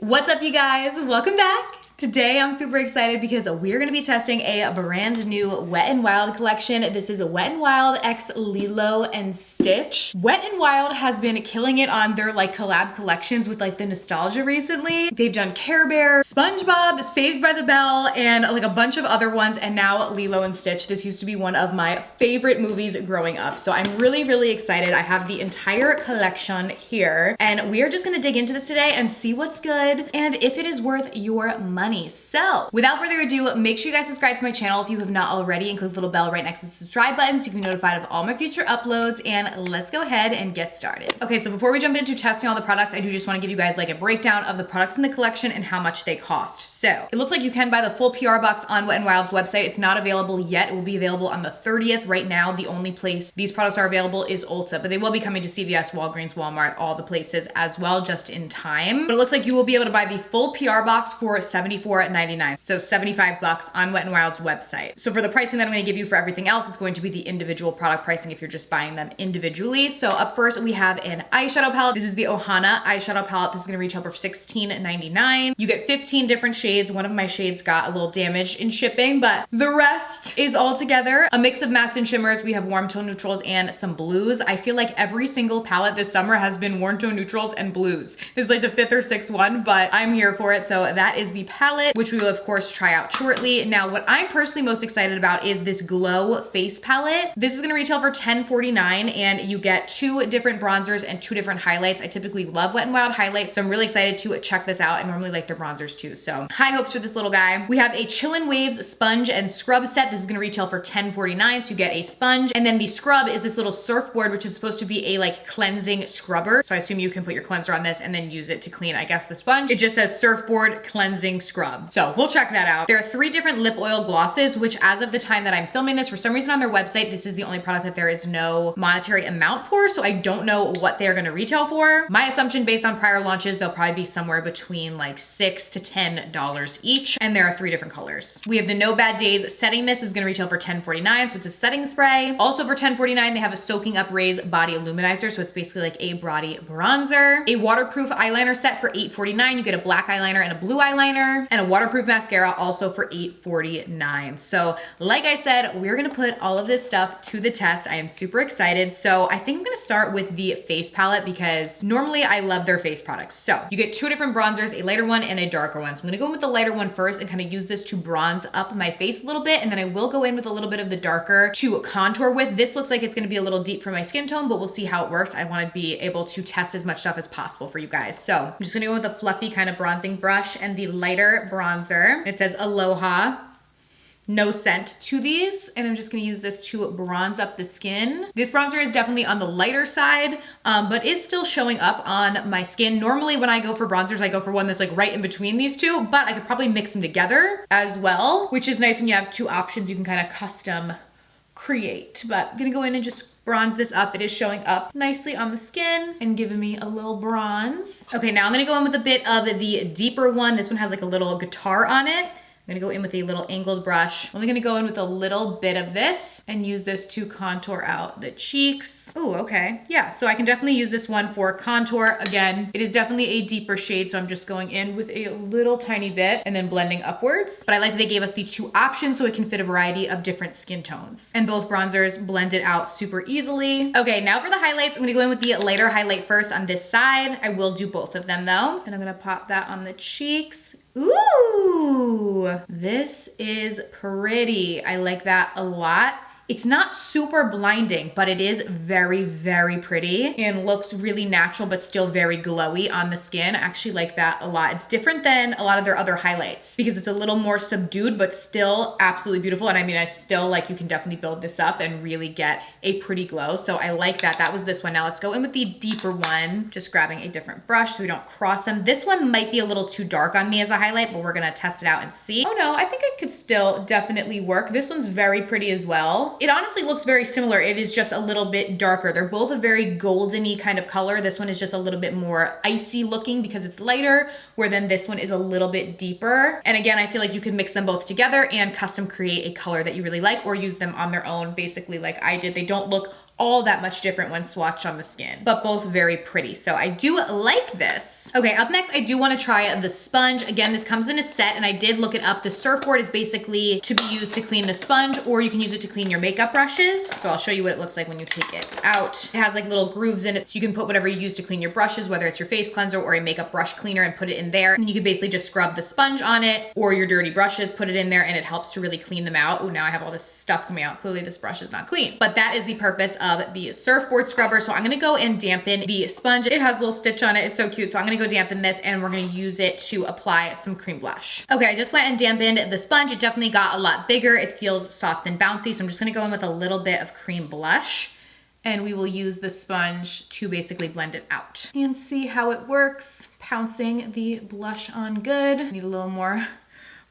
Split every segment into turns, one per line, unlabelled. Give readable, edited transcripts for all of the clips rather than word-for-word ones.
What's up, you guys? Welcome back. Today I'm super excited because we're gonna be testing a brand new Wet n Wild collection. This is a Wet n Wild x Lilo and Stitch. Wet n Wild has been killing it on their like collab collections with like the nostalgia recently. They've done Care Bear, SpongeBob, Saved by the Bell, and like a bunch of other ones, and now Lilo and Stitch. This used to be one of my favorite movies growing up. So I'm really excited. I have the entire collection here, and we are just gonna dig into this today and see what's good and if it is worth your money. So without further ado, make sure you guys subscribe to my channel if you have not already, and click the little bell right next to the subscribe button so you can be notified of all my future uploads. And let's go ahead and get started. Okay, so before we jump into testing all the products, I do just want to give you guys like a breakdown of the products in the collection and how much they cost. So it looks like you can buy the full PR box on Wet n Wild's website. It's not available yet. It will be available on the 30th. Right now, the only place these products are available is Ulta, but they will be coming to CVS, Walgreens, Walmart, all the places as well, just in time. But it looks like you will be able to buy the full PR box for $74.99. So 75 bucks on Wet n Wild's website. So for the pricing that I'm going to give you for everything else, it's going to be the individual product pricing if you're just buying them individually. So up first, we have an eyeshadow palette. This is the Ohana eyeshadow palette. This is going to retail for $16.99. You get 15 different shades. One of my shades got a little damaged in shipping, but the rest is all together. A mix of mattes and shimmers. We have warm tone neutrals and some blues. I feel like every single palette this summer has been warm tone neutrals and blues. This is like the 5th or 6th one, but I'm here for it. So that is the palette, which we will of course try out shortly. Now, what I'm personally most excited about is this Glow face palette. This is gonna retail for $10.49, and you get 2 different bronzers and 2 different highlights. I typically love Wet n Wild highlights, so I'm really excited to check this out. I normally like their bronzers too, so high hopes for this little guy. We have a Chillin' Waves sponge and scrub set. This is gonna retail for $10.49, so you get a sponge, and then the scrub is this little surfboard, which is supposed to be a like cleansing scrubber. So I assume you can put your cleanser on this and then use it to clean, I guess, the sponge. It just says surfboard cleansing scrub. So we'll check that out. There are 3 different lip oil glosses, which as of the time that I'm filming this, for some reason on their website, this is the only product that there is no monetary amount for, so I don't know what they're gonna retail for. My assumption based on prior launches, they'll probably be somewhere between like $6 to $10 each, and there are 3 different colors. We have the No Bad Days setting mist. Is gonna retail for $10.49, so it's a setting spray. Also for $10.49, they have a Soaking Up Rays body illuminizer, so it's basically like a body bronzer. A waterproof eyeliner set for $8.49. You get a black eyeliner and a blue eyeliner, and a waterproof mascara also for $8.49. So like I said, we're gonna put all of this stuff to the test. I am super excited. So I think I'm gonna start with the face palette because normally I love their face products. So you get 2 different bronzers, a lighter one and a darker one. So I'm gonna go in with the lighter one first and kind of use this to bronze up my face a little bit, and then I will go in with a little bit of the darker to contour with. This looks like it's gonna be a little deep for my skin tone, but we'll see how it works. I wanna be able to test as much stuff as possible for you guys. So I'm just gonna go with a fluffy kind of bronzing brush and the lighter bronzer. It says Aloha. No scent to these, and I'm just gonna use this to bronze up the skin. This bronzer is definitely on the lighter side, but is still showing up on my skin. Normally when I go for bronzers, I go for one that's like right in between these 2, but I could probably mix them together as well, which is nice when you have 2 options you can kind of custom create. But I'm gonna go in and just bronze this up. It is showing up nicely on the skin and giving me a little bronze. Okay, now I'm gonna go in with a bit of the deeper one. This one has like a little guitar on it. I'm gonna go in with a little angled brush. I'm only gonna go in with a little bit of this and use this to contour out the cheeks. Oh, okay. Yeah, so I can definitely use this one for contour. Again, it is definitely a deeper shade, so I'm just going in with a little tiny bit and then blending upwards. But I like that they gave us the 2 options so it can fit a variety of different skin tones. And both bronzers blended out super easily. Okay, now for the highlights, I'm gonna go in with the lighter highlight first on this side. I will do both of them though. And I'm gonna pop that on the cheeks. Ooh, this is pretty. I like that a lot. It's not super blinding, but it is very pretty and looks really natural, but still very glowy on the skin. I actually like that a lot. It's different than a lot of their other highlights because it's a little more subdued, but still absolutely beautiful. And I mean, I still like, you can definitely build this up and really get a pretty glow. So I like that. That was this one. Now let's go in with the deeper one, just grabbing a different brush so we don't cross them. This one might be a little too dark on me as a highlight, but we're gonna test it out and see. Oh no, I think it could still definitely work. This one's very pretty as well. It honestly looks very similar. It is just a little bit darker. They're both a very golden-y kind of color. This one is just a little bit more icy looking because it's lighter, where then this one is a little bit deeper. And again, I feel like you could mix them both together and custom create a color that you really like or use them on their own, basically like I did. They don't look all that much different when swatched on the skin, but both very pretty. So I do like this. Okay, up next, I do wanna try the sponge. Again, this comes in a set and I did look it up. The surfboard is basically to be used to clean the sponge, or you can use it to clean your makeup brushes. So I'll show you what it looks like when you take it out. It has like little grooves in it, so you can put whatever you use to clean your brushes, whether it's your face cleanser or a makeup brush cleaner, and put it in there. And you can basically just scrub the sponge on it, or your dirty brushes, put it in there, and it helps to really clean them out. Oh, now I have all this stuff coming out. Clearly this brush is not clean, but that is the purpose of the surfboard scrubber. So I'm gonna go and dampen the sponge. It has a little stitch on it. It's so cute. So I'm gonna go dampen this, and we're gonna use it to apply some cream blush. Okay, I just went and dampened the sponge. It definitely got a lot bigger. It feels soft and bouncy. So I'm just gonna go in with a little bit of cream blush, and we will use the sponge to basically blend it out and see how it works. Pouncing the blush on good. Need a little more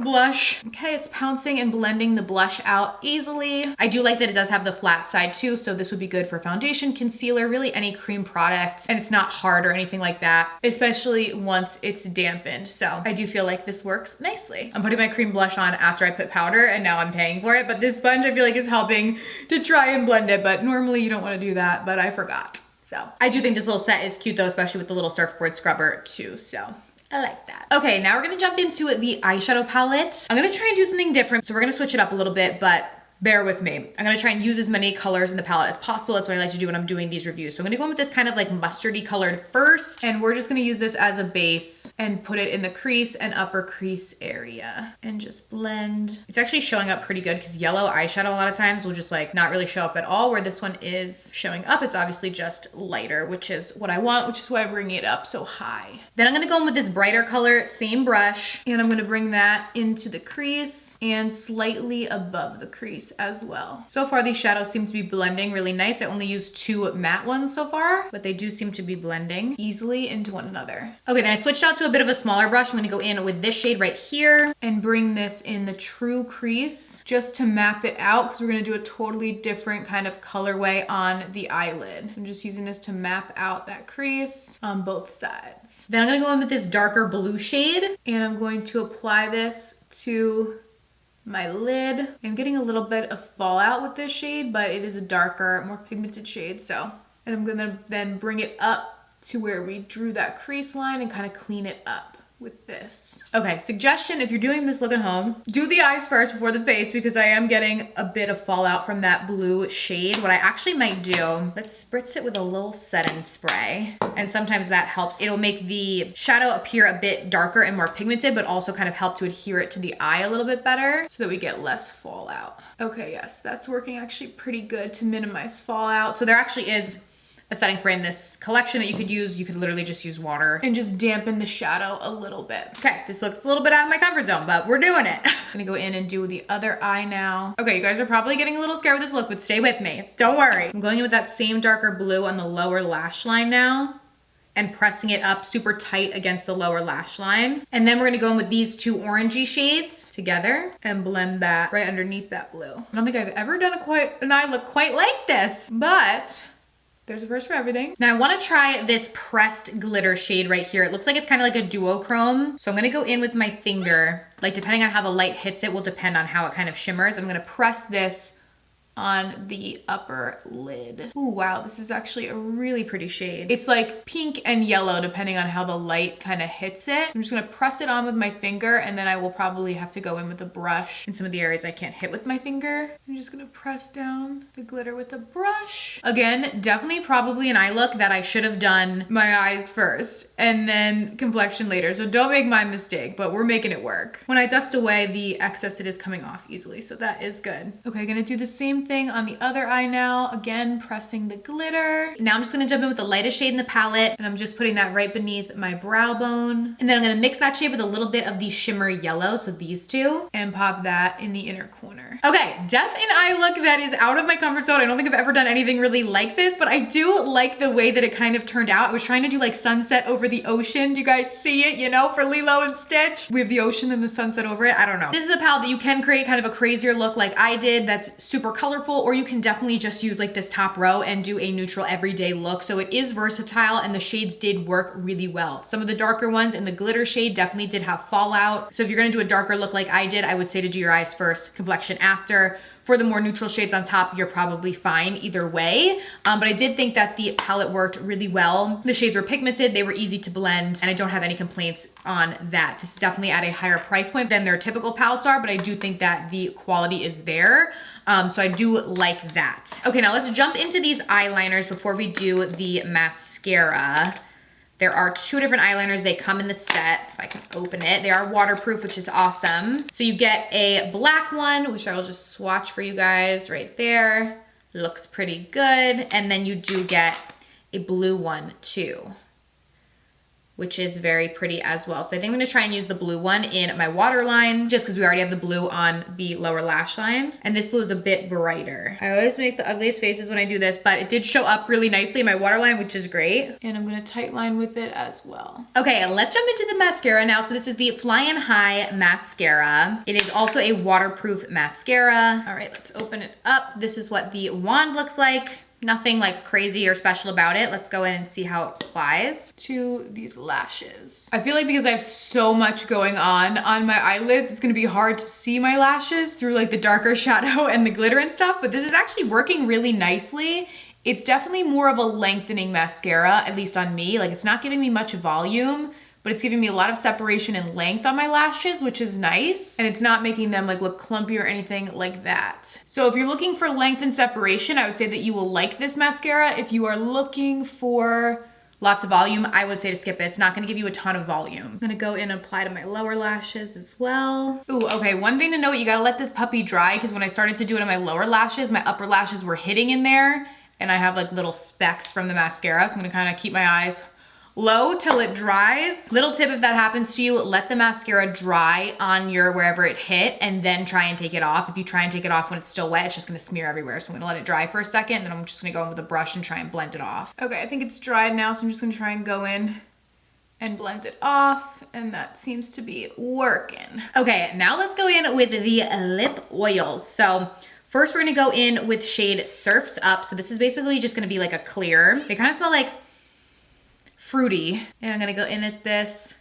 blush. Okay, it's pouncing and blending the blush out easily. I do like that it does have the flat side too, so this would be good for foundation, concealer, really any cream product, and it's not hard or anything like that, especially once it's dampened. So I do feel like this works nicely. I'm putting my cream blush on after I put powder, and now I'm paying for it, but this sponge I feel like is helping to try and blend it, but normally you don't want to do that, but I forgot. So I do think this little set is cute though, especially with the little surfboard scrubber too, so I like that. Okay, now we're gonna jump into the eyeshadow palette. I'm gonna try and do something different, so we're gonna switch it up a little bit, but bear with me. I'm gonna try and use as many colors in the palette as possible. That's what I like to do when I'm doing these reviews. So I'm gonna go in with this kind of like mustardy colored first, and we're just gonna use this as a base and put it in the crease and upper crease area and just blend. It's actually showing up pretty good because yellow eyeshadow a lot of times will just like not really show up at all, where this one is showing up. It's obviously just lighter, which is what I want, which is why I'm bringing it up so high. Then I'm gonna go in with this brighter color, same brush, and I'm gonna bring that into the crease and slightly above the crease as well. So far these shadows seem to be blending really nice. I only used 2 matte ones so far, but they do seem to be blending easily into one another. Okay, then I switched out to a bit of a smaller brush. I'm gonna go in with this shade right here and bring this in the true crease just to map it out, because we're gonna do a totally different kind of colorway on the eyelid. I'm just using this to map out that crease on both sides. Then I'm gonna go in with this darker blue shade, and I'm going to apply this to my lid. I'm getting a little bit of fallout with this shade, but it is a darker, more pigmented shade. So, and I'm gonna then bring it up to where we drew that crease line and kind of clean it up with this. Okay, suggestion, if you're doing this look at home, do the eyes first before the face, because I am getting a bit of fallout from that blue shade. What I actually might do, let's spritz it with a little setting spray, and sometimes that helps. It'll make the shadow appear a bit darker and more pigmented, but also kind of help to adhere it to the eye a little bit better so that we get less fallout. Okay, yes, that's working actually pretty good to minimize fallout. So there actually is a setting spray in this collection that you could use. You could literally just use water and just dampen the shadow a little bit. Okay, this looks a little bit out of my comfort zone, but we're doing it. I'm gonna go in and do the other eye now. Okay, you guys are probably getting a little scared with this look, but stay with me. Don't worry. I'm going in with that same darker blue on the lower lash line now and pressing it up super tight against the lower lash line. And then we're gonna go in with these 2 orangey shades together and blend that right underneath that blue. I don't think I've ever done an eye look quite like this, but there's a first for everything. Now I wanna try this pressed glitter shade right here. It looks like it's kind of like a duochrome. So I'm gonna go in with my finger, like depending on how the light hits it will depend on how it kind of shimmers. I'm gonna press this on the upper lid. Ooh, wow, this is actually a really pretty shade. It's like pink and yellow depending on how the light kind of hits it. I'm just gonna press it on with my finger, and then I will probably have to go in with a brush in some of the areas I can't hit with my finger. I'm just gonna press down the glitter with a brush. Again, definitely probably an eye look that I should have done my eyes first and then complexion later. So don't make my mistake, but we're making it work. When I dust away the excess, it is coming off easily, so that is good. Okay, gonna do the same thing on the other eye now. Again, pressing the glitter. Now I'm just gonna jump in with the lightest shade in the palette, and I'm just putting that right beneath my brow bone. And then I'm gonna mix that shade with a little bit of the shimmery yellow, so these 2, and pop that in the inner corner. Okay, def an eye look that is out of my comfort zone. I don't think I've ever done anything really like this, but I do like the way that it kind of turned out. I was trying to do like sunset over the ocean. Do you guys see it, you know, for Lilo and Stitch? We have the ocean and the sunset over it. I don't know. This is a palette that you can create kind of a crazier look like I did that's super colorful, or you can definitely just use like this top row and do a neutral everyday look. So it is versatile, and the shades did work really well. Some of the darker ones in the glitter shade definitely did have fallout. So if you're gonna do a darker look like I did, I would say to do your eyes first, complexion after. For the more neutral shades on top, you're probably fine either way. But I did think that the palette worked really well. The shades were pigmented, they were easy to blend, and I don't have any complaints on that. This is definitely at a higher price point than their typical palettes are, but I do think that the quality is there. So I do like that. Okay, now let's jump into these eyeliners before we do the mascara. There are 2 different eyeliners. They come in the set. If I can open it. They are waterproof, which is awesome. So you get a black one, which I will just swatch for you guys right there. Looks pretty good. And then you do get a blue one too, which is very pretty as well. So I think I'm gonna try and use the blue one in my waterline just because we already have the blue on the lower lash line. And this blue is a bit brighter. I always make the ugliest faces when I do this, but it did show up really nicely in my waterline, which is great. And I'm gonna tight line with it as well. Okay, let's jump into the mascara now. So this is the Flying High Mascara. It is also a waterproof mascara. All right, let's open it up. This is what the wand looks like. Nothing like crazy or special about it. Let's go in and see how it applies to these lashes. I feel like because I have so much going on my eyelids, it's gonna be hard to see my lashes through like the darker shadow and the glitter and stuff, but this is actually working really nicely. It's definitely more of a lengthening mascara, at least on me. Like it's not giving me much volume, but it's giving me a lot of separation and length on my lashes, which is nice. And it's not making them like look clumpy or anything like that. So if you're looking for length and separation, I would say that you will like this mascara. If you are looking for lots of volume, I would say to skip it. It's not gonna give you a ton of volume. I'm gonna go in and apply to my lower lashes as well. Ooh, okay, one thing to note, you gotta let this puppy dry because when I started to do it on my lower lashes, my upper lashes were hitting in there and I have like little specks from the mascara. So I'm gonna kind of keep my eyes low till it dries. Little tip if that happens to you, let the mascara dry on your wherever it hit and then try and take it off. If you try and take it off when it's still wet, it's just gonna smear everywhere. So I'm gonna let it dry for a second, then I'm just gonna go in with a brush and try and blend it off. Okay, I think it's dried now, so I'm just gonna try and go in and blend it off, and that seems to be working. Okay, now let's go in with the lip oils. So first we're gonna go in with shade Surf's Up. So this is basically just gonna be like a clear. They kind of smell like fruity. And I'm gonna go in at this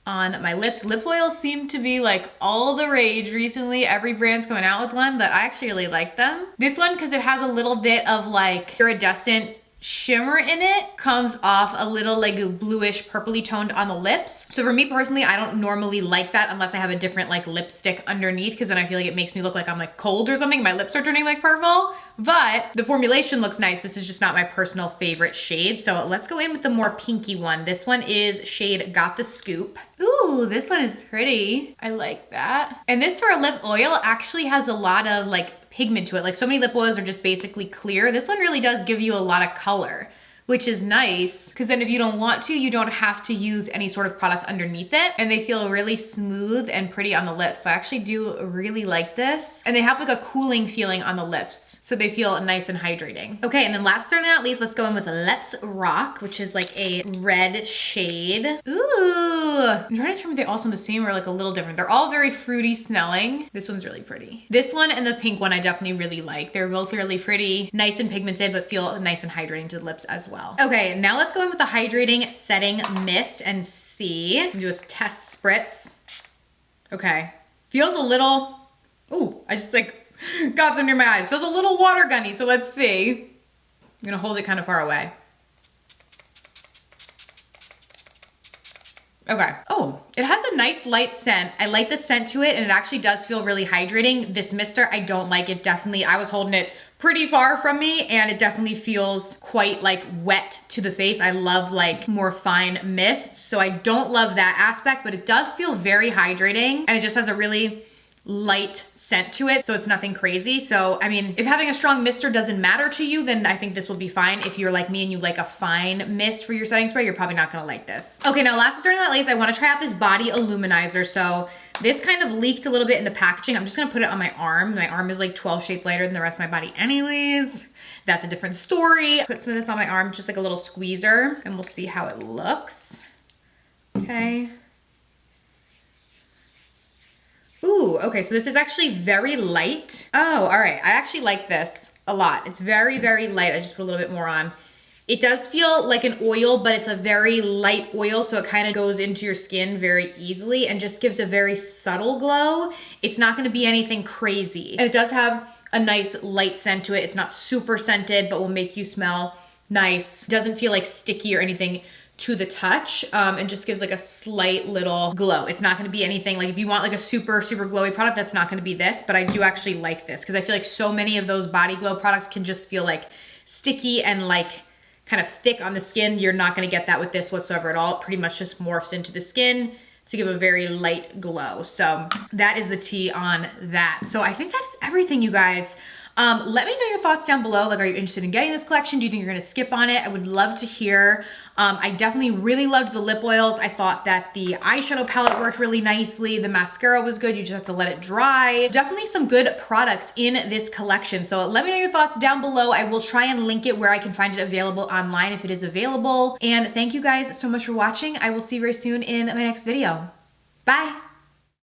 on my lips. Lip oils seem to be like all the rage recently. Every brand's coming out with one, but I actually really like them. This one, because it has a little bit of like iridescent shimmer in it, comes off a little like bluish purpley toned on the lips. So for me personally, I don't normally like that unless I have a different like lipstick underneath, because then I feel like it makes me look like I'm like cold or something. My lips are turning like purple, but the formulation looks nice. This is just not my personal favorite shade. So let's go in with the more pinky one. This one is shade Got the Scoop. Ooh, this one is pretty. I like that. And this for a lip oil actually has a lot of like pigment to it. Like so many lip oils are just basically clear. This one really does give you a lot of color, which is nice, because then if you don't want to, you don't have to use any sort of product underneath it, and they feel really smooth and pretty on the lips. So I actually do really like this. And they have like a cooling feeling on the lips, so they feel nice and hydrating. Okay, and then last but certainly not least, let's go in with Let's Rock, which is like a red shade. Ooh, I'm trying to determine if they all sound the same or like a little different. They're all very fruity smelling. This one's really pretty. This one and the pink one I definitely really like. They're both really pretty, nice and pigmented, but feel nice and hydrating to the lips as well. Okay, now let's go in with the hydrating setting mist and see. Do a test spritz. Okay, feels a little, ooh, I just like got some near my eyes. Feels a little water gunny, so let's see. I'm gonna hold it kind of far away. Okay. Oh, it has a nice light scent. I like the scent to it, and it actually does feel really hydrating. This mister, I don't like it. Definitely, I was holding it pretty far from me, and it definitely feels quite like wet to the face. I love like more fine mist, so I don't love that aspect, but it does feel very hydrating, and it just has a really light scent to it, so it's nothing crazy. So I mean, if having a strong mister doesn't matter to you, then I think this will be fine. If you're like me and you like a fine mist for your setting spray, you're probably not gonna like this. Okay, now last but certainly not least, I wanna try out this body illuminizer. So this kind of leaked a little bit in the packaging. I'm just gonna put it on my arm. My arm is like 12 shades lighter than the rest of my body anyways. That's a different story. Put some of this on my arm, just like a little squeezer, and we'll see how it looks. Okay. Ooh, okay, so this is actually very light. Oh, all right, I actually like this a lot. It's very, very light. I just put a little bit more on. It does feel like an oil, but it's a very light oil, so it kind of goes into your skin very easily and just gives a very subtle glow. It's not gonna be anything crazy. And it does have a nice light scent to it. It's not super scented, but will make you smell nice. Doesn't feel like sticky or anything to the touch, and just gives like a slight little glow. It's not gonna be anything like if you want like a super glowy product, that's not gonna be this, but I do actually like this because I feel like so many of those body glow products can just feel like sticky and like kind of thick on the skin. You're not gonna get that with this whatsoever at all. It pretty much just morphs into the skin to give a very light glow. So that is the tea on that. So I think that is everything, you guys. Let me know your thoughts down below. Like, are you interested in getting this collection? Do you think you're gonna skip on it? I would love to hear. I definitely really loved the lip oils. I thought that the eyeshadow palette worked really nicely. The mascara was good. You just have to let it dry. Definitely some good products in this collection. So let me know your thoughts down below. I will try and link it where I can find it available online if it is available. And thank you guys so much for watching. I will see you very soon in my next video. Bye.